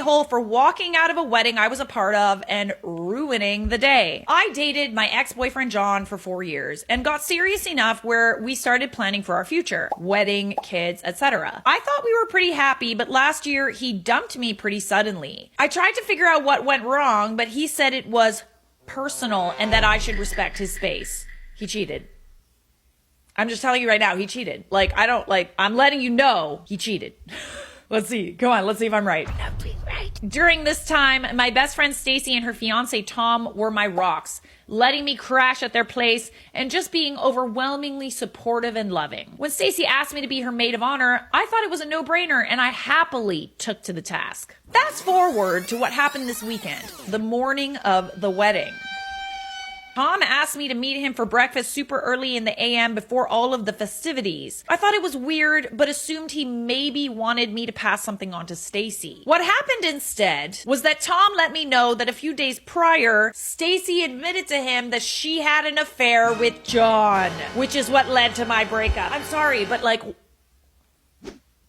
a-hole for walking out of a wedding I was a part of and ruining the day. I dated my ex-boyfriend John for 4 years and got serious enough where we started planning for our future, wedding, kids, etc. I thought we were pretty happy, but last year he dumped me pretty suddenly. I tried to figure out what went wrong, but he said it was personal and that I should respect his space. He cheated. I'm just telling you right now, he cheated. I'm letting you know he cheated. Let's see. Come on, let's see if I'm right. During this time, my best friend Stacy and her fiance Tom were my rocks, letting me crash at their place and just being overwhelmingly supportive and loving. When Stacy asked me to be her maid of honor, I thought it was a no-brainer and I happily took to the task. Fast forward to what happened this weekend, the morning of the wedding. Tom asked me to meet him for breakfast super early in the AM before all of the festivities. I thought it was weird, but assumed he maybe wanted me to pass something on to Stacy. What happened instead was that Tom let me know that a few days prior, Stacy admitted to him that she had an affair with John, which is what led to my breakup. I'm sorry, but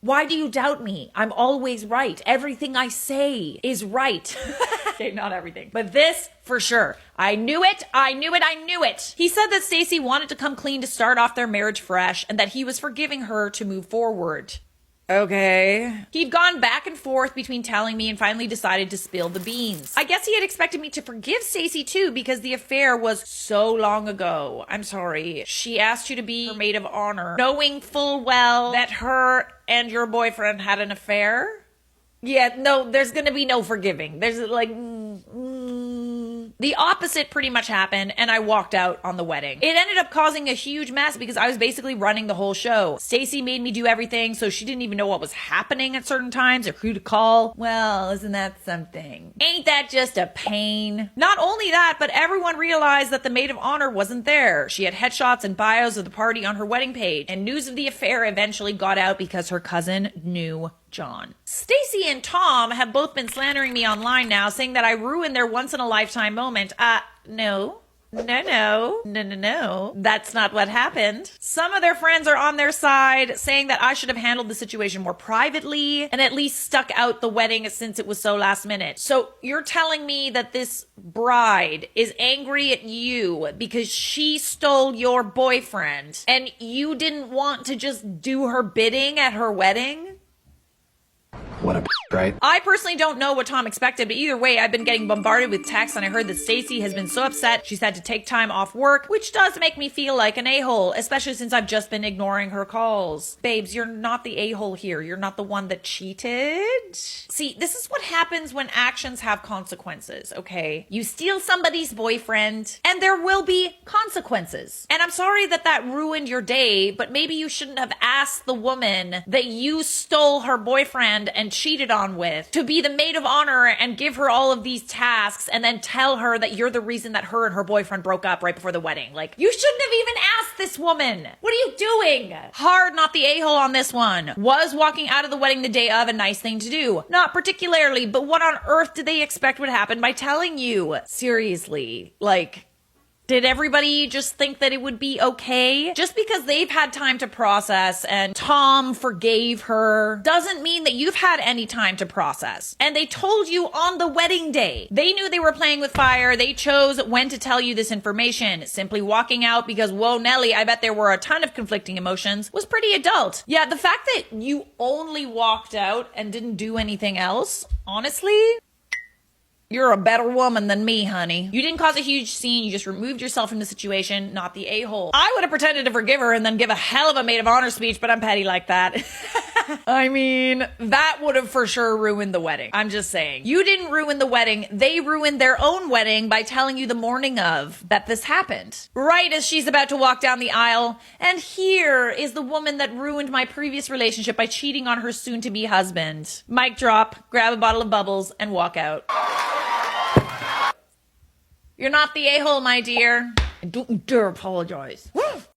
why do you doubt me? I'm always right. Everything I say is right. Okay, not everything, but this for sure. I knew it. He said that Stacy wanted to come clean to start off their marriage fresh and that he was forgiving her to move forward. Okay. He'd gone back and forth between telling me and finally decided to spill the beans. I guess he had expected me to forgive Stacy too because the affair was so long ago. I'm sorry. She asked you to be her maid of honor, knowing full well that her and your boyfriend had an affair? Yeah, no, there's gonna be no forgiving. There's The opposite pretty much happened, and I walked out on the wedding. It ended up causing a huge mess because I was basically running the whole show. Stacy made me do everything, so she didn't even know what was happening at certain times or who to call. Well, isn't that something? Ain't that just a pain? Not only that, but everyone realized that the maid of honor wasn't there. She had headshots and bios of the party on her wedding page, and news of the affair eventually got out because her cousin knew John. Stacy and Tom have both been slandering me online now, saying that I ruined their once-in-a-lifetime moment. No. That's not what happened. Some of their friends are on their side, saying that I should have handled the situation more privately and at least stuck out the wedding since it was so last minute. So you're telling me that this bride is angry at you because she stole your boyfriend and you didn't want to just do her bidding at her wedding? What a right? I personally don't know what Tom expected, but either way, I've been getting bombarded with texts and I heard that Stacy has been so upset she's had to take time off work, which does make me feel like an a-hole, especially since I've just been ignoring her calls. Babes, you're not the a-hole here. You're not the one that cheated. See, this is what happens when actions have consequences, okay? You steal somebody's boyfriend and there will be consequences. And I'm sorry that that ruined your day, but maybe you shouldn't have asked the woman that you stole her boyfriend and cheated on with to be the maid of honor and give her all of these tasks and then tell her that you're the reason that her and her boyfriend broke up right before the wedding. You shouldn't have even asked this woman. What are you doing? Hard not the a-hole on this one. Was walking out of the wedding the day of a nice thing to do? Not particularly, but what on earth did they expect would happen by telling you? Seriously, did everybody just think that it would be okay? Just because they've had time to process and Tom forgave her doesn't mean that you've had any time to process. And they told you on the wedding day. They knew they were playing with fire. They chose when to tell you this information. Simply walking out because, whoa, Nelly, I bet there were a ton of conflicting emotions, was pretty adult. Yeah, the fact that you only walked out and didn't do anything else, honestly, you're a better woman than me, honey. You didn't cause a huge scene. You just removed yourself from the situation, not the a-hole. I would have pretended to forgive her and then give a hell of a maid of honor speech, but I'm petty like that. I mean, that would have for sure ruined the wedding. I'm just saying. You didn't ruin the wedding. They ruined their own wedding by telling you the morning of that this happened. Right as she's about to walk down the aisle. And here is the woman that ruined my previous relationship by cheating on her soon-to-be husband. Mic drop, grab a bottle of bubbles, and walk out. You're not the a-hole, my dear. And don't you dare apologize.